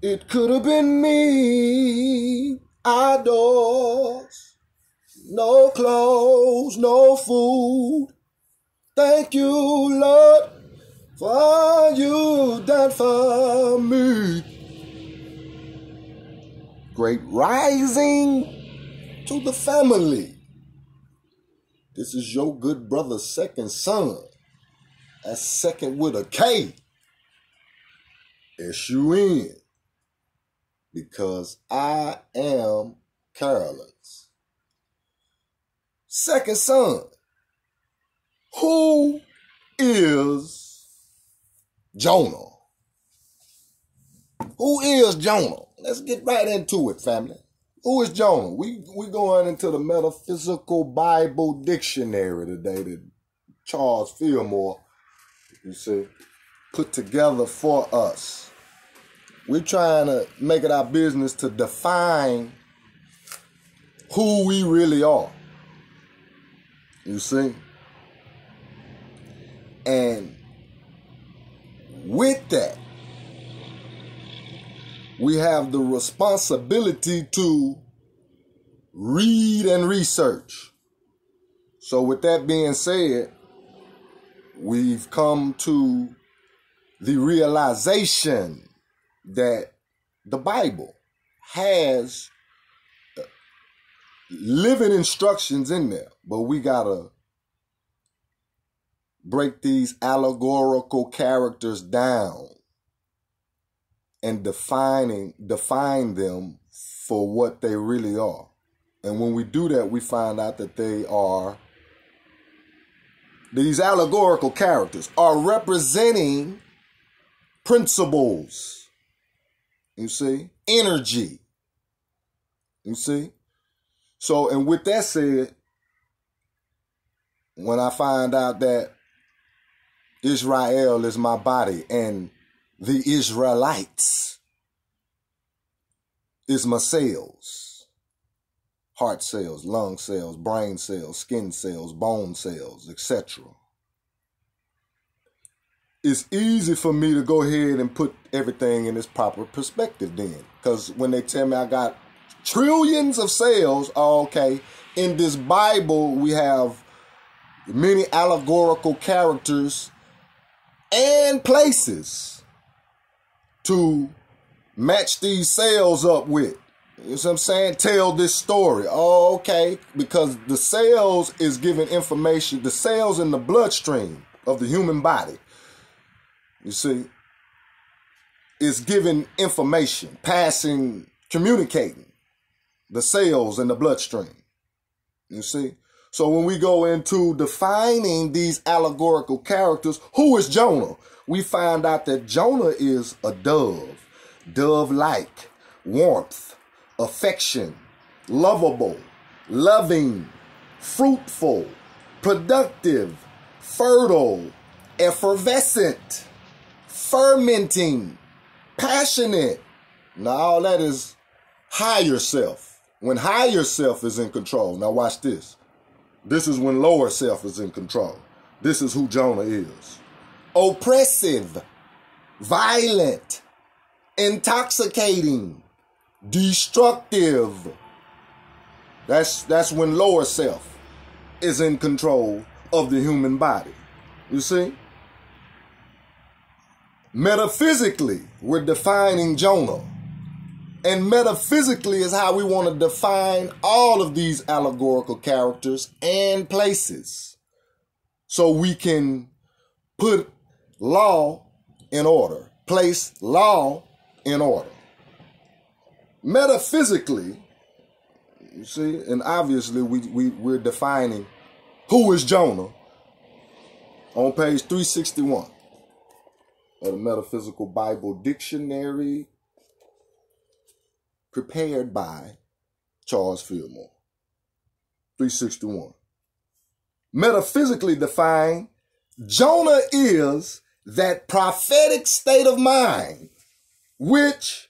It could have been me, outdoors, no clothes, no food. Thank you, Lord, for all you done for me. Great rising to the family. This is your good brother, Sekond Sun. That's second with a K. S-U-N. Because I am Carolyn's. Sekond Sun. Who is Jonah? Who is Jonah? Let's get right into it, family. Who is Jonah? We going into the Metaphysical Bible Dictionary today that Charles Fillmore, you see, put together for us. We're trying to make it our business to define who we really are. You see? And with that, we have the responsibility to read and research. So with that being said, we've come to the realization that the Bible has living instructions in there, but we gotta break these allegorical characters down and define them for what they really are. And when we do that, we find out that these allegorical characters are representing principles. You see? Energy. You see? So, and with that said, when I find out that Israel is my body and the Israelites is my cells, heart cells, lung cells, brain cells, skin cells, bone cells, etc. It's easy for me to go ahead and put everything in its proper perspective then. Because when they tell me I got trillions of cells, okay, in this Bible we have many allegorical characters and places to match these cells up with. You know what I'm saying? Tell this story. Oh, okay. Because the cells is giving information. The cells in the bloodstream of the human body, you see, is giving information, communicating the cells in the bloodstream. You see? So when we go into defining these allegorical characters, who is Jonah? We find out that Jonah is a dove. Dove-like, warmth, affection, lovable, loving, fruitful, productive, fertile, effervescent, fermenting, passionate. Now all that is higher self. When higher self is in control. Now watch this. This is when lower self is in control. This is who Jonah is. Oppressive, violent, intoxicating, destructive. That's when lower self is in control of the human body. You see? Metaphysically, we're defining Jonah. And metaphysically is how we want to define all of these allegorical characters and places. So we can put law in order, place law in order. Metaphysically, you see, and obviously we're defining who is Jonah on page 361 of the Metaphysical Bible Dictionary, prepared by Charles Fillmore. 361. Metaphysically defined, Jonah is that prophetic state of mind which,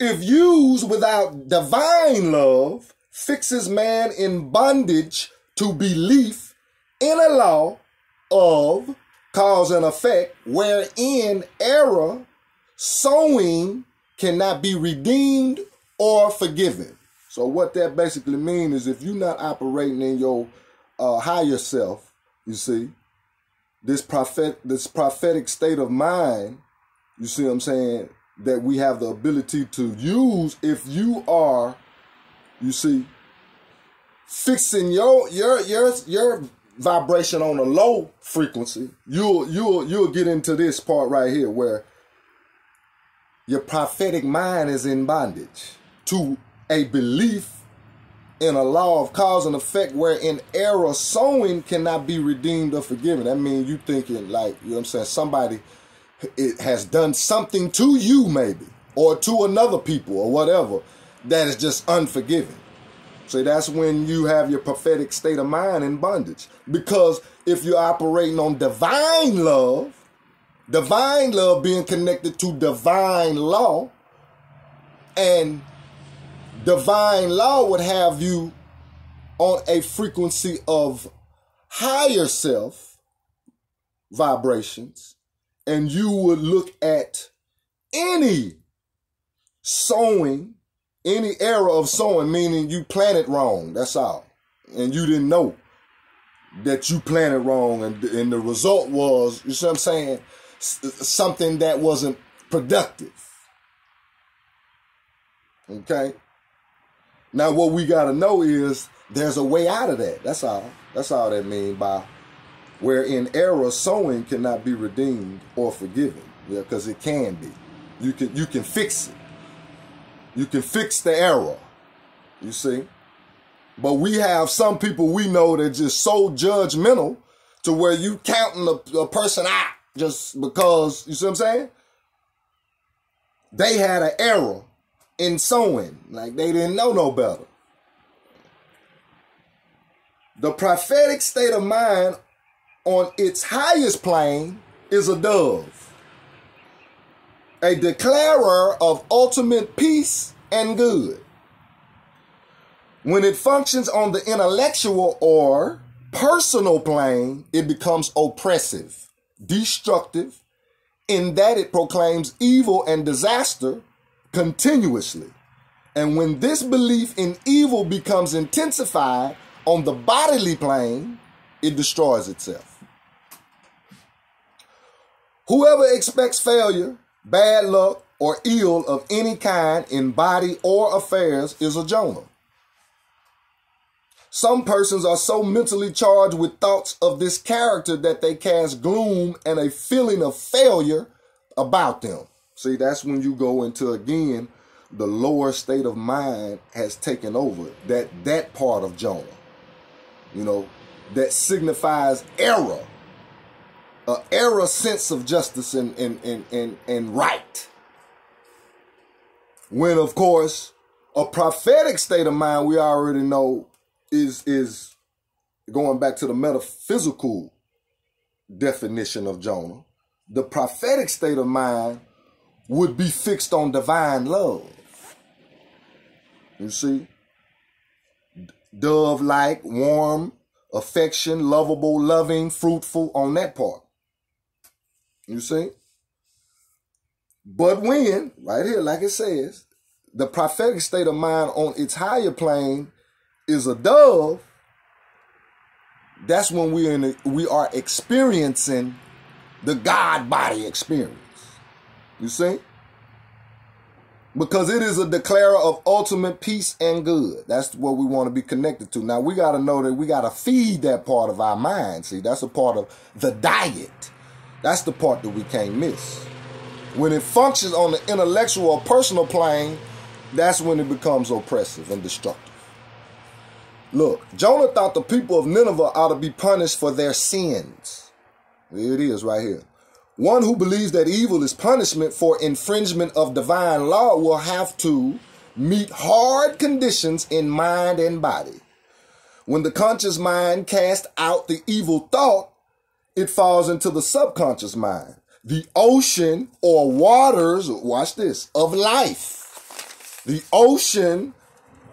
if used without divine love, fixes man in bondage to belief in a law of cause and effect, wherein error, sowing, cannot be redeemed or forgiven. So what that basically means is if you're not operating in your higher self, you see, this prophetic state of mind, you see what I'm saying, that we have the ability to use if you are, you see, fixing your vibration on a low frequency, you'll get into this part right here where your prophetic mind is in bondage to a belief in a law of cause and effect wherein error sowing cannot be redeemed or forgiven. That means you thinking like, you know what I'm saying, somebody has done something to you maybe, or to another people or whatever, that is just unforgiving. So that's when you have your prophetic state of mind in bondage. Because if you're operating on divine love being connected to divine law, and divine law would have you on a frequency of higher self vibrations, and you would look at any sowing, any error of sowing, meaning you planted wrong, that's all. And you didn't know that you planted wrong, and the result was, you see what I'm saying, something that wasn't productive. Okay? Now what we got to know is there's a way out of that. That's all. That's all that means by wherein error sowing cannot be redeemed or forgiven. Yeah, because it can be. You can fix it. You can fix the error. You see? But we have some people we know that just so judgmental to where you counting a person out just because, you see what I'm saying? They had an error in sowing, like they didn't know no better. The prophetic state of mind on its highest plane is a dove, a declarer of ultimate peace and good. When it functions on the intellectual or personal plane, it becomes oppressive, destructive, in that it proclaims evil and disaster continuously. And when this belief in evil becomes intensified on the bodily plane, it destroys itself. Whoever expects failure, bad luck, or ill of any kind in body or affairs is a Jonah. Some persons are so mentally charged with thoughts of this character that they cast gloom and a feeling of failure about them. See, that's when you go into, again, the lower state of mind has taken over. That part of Jonah, you know, that signifies error. An error sense of justice and right. When, of course, a prophetic state of mind, we already know, is going back to the metaphysical definition of Jonah. The prophetic state of mind would be fixed on divine love. You see? Dove-like, warm, affection, lovable, loving, fruitful, on that part. You see? But when, right here, like it says, the prophetic state of mind on its higher plane is a dove, that's when we are experiencing the God body experience. You see? Because it is a declarer of ultimate peace and good. That's what we want to be connected to. Now, we got to know that we got to feed that part of our mind. See, that's a part of the diet. That's the part that we can't miss. When it functions on the intellectual or personal plane, that's when it becomes oppressive and destructive. Look, Jonah thought the people of Nineveh ought to be punished for their sins. There it is right here. One who believes that evil is punishment for infringement of divine law will have to meet hard conditions in mind and body. When the conscious mind casts out the evil thought, it falls into the subconscious mind, the ocean or waters, watch this, of life. The ocean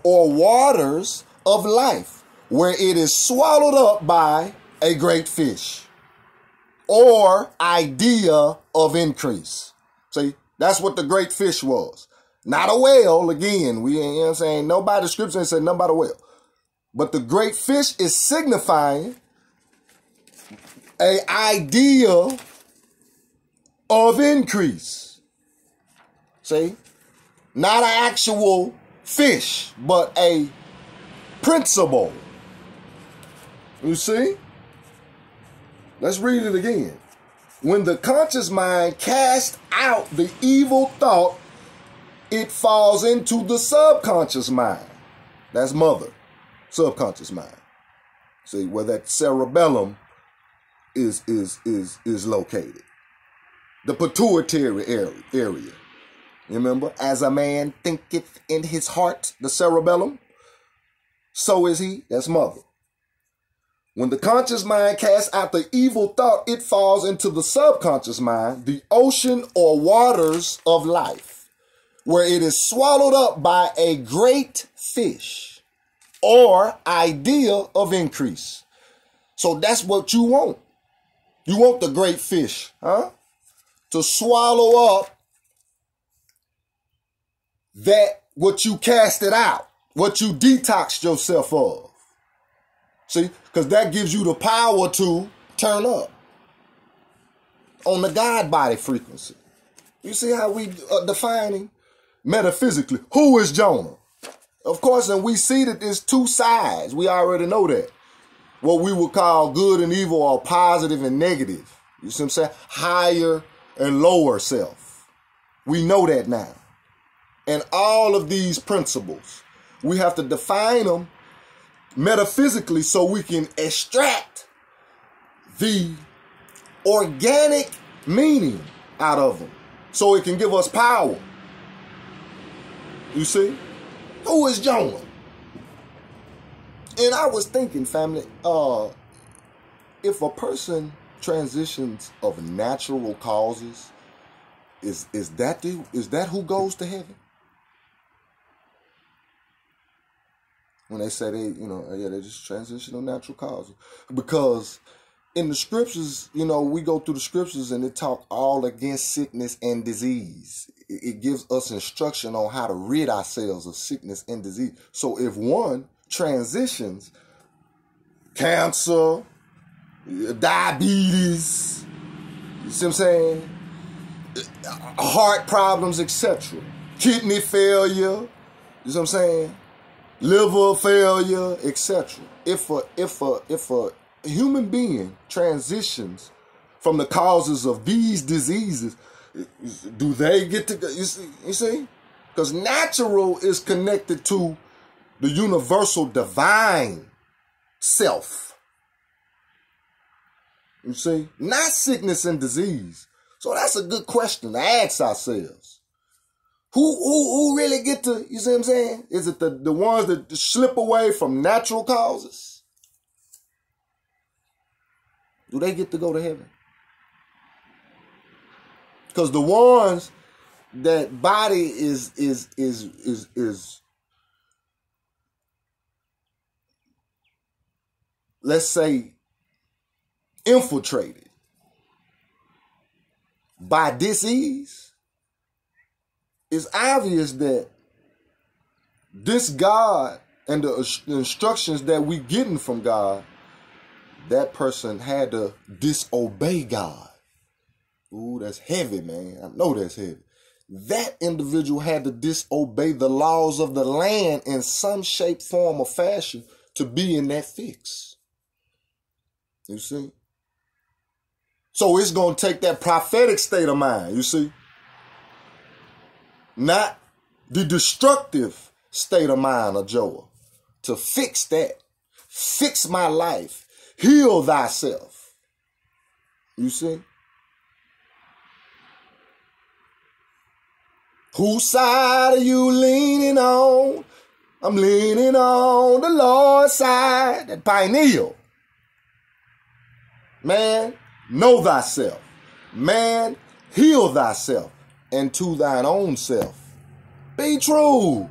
or waters of life, where it is swallowed up by a great fish or idea of increase. See, that's what the great fish was. Not a whale, again. We ain't, you know what I'm saying? Nobody, scripture ain't said nothing about a whale. But the great fish is signifying an idea of increase. See? Not an actual fish, but a principle. You see? Let's read it again. When the conscious mind casts out the evil thought, it falls into the subconscious mind. That's mother. Subconscious mind. See, where that cerebellum is located. The pituitary area. You remember? As a man thinketh in his heart, the cerebellum, so is he. That's mother. When the conscious mind casts out the evil thought, it falls into the subconscious mind, the ocean or waters of life, where it is swallowed up by a great fish or idea of increase. So that's what you want. You want the great fish, huh? To swallow up that what you casted out, what you detoxed yourself of. See, because that gives you the power to turn up on the God body frequency. You see how we are defining metaphysically who is Jonah? Of course, and we see that there's two sides. We already know that. What we would call good and evil, or positive and negative. You see what I'm saying? Higher and lower self. We know that now. And all of these principles, we have to define them metaphysically so we can extract the organic meaning out of them so it can give us power. You see? Who is Jonah? And I was thinking, family, if a person transitions of natural causes, is that who goes to heaven? When they say they just transition of natural causes. Because in the scriptures, we go through the scriptures and it talk all against sickness and disease. It gives us instruction on how to rid ourselves of sickness and disease. So if one transitions, cancer, diabetes, you see what I'm saying? Heart problems, etc. Kidney failure, you see what I'm saying? Liver failure, etc. If a human being transitions from the causes of these diseases, do they get to, you see? Because natural is connected to the universal divine self. You see? Not sickness and disease. So that's a good question to ask ourselves. Who really get to, you see what I'm saying? Is it the ones that slip away from natural causes? Do they get to go to heaven? Because the ones that body is let's say infiltrated by disease, it's obvious that this God and the instructions that we getting from God, that person had to disobey God. Ooh, that's heavy, man. I know that's heavy. That individual had to disobey the laws of the land in some shape, form, or fashion to be in that fix. You see? So it's going to take that prophetic state of mind, you see? Not the destructive state of mind of Joel. To fix that. Fix my life. Heal thyself. You see? Whose side are you leaning on? I'm leaning on the Lord's side. That pineal. Man, know thyself. Man, heal thyself. And to thine own self. Be true.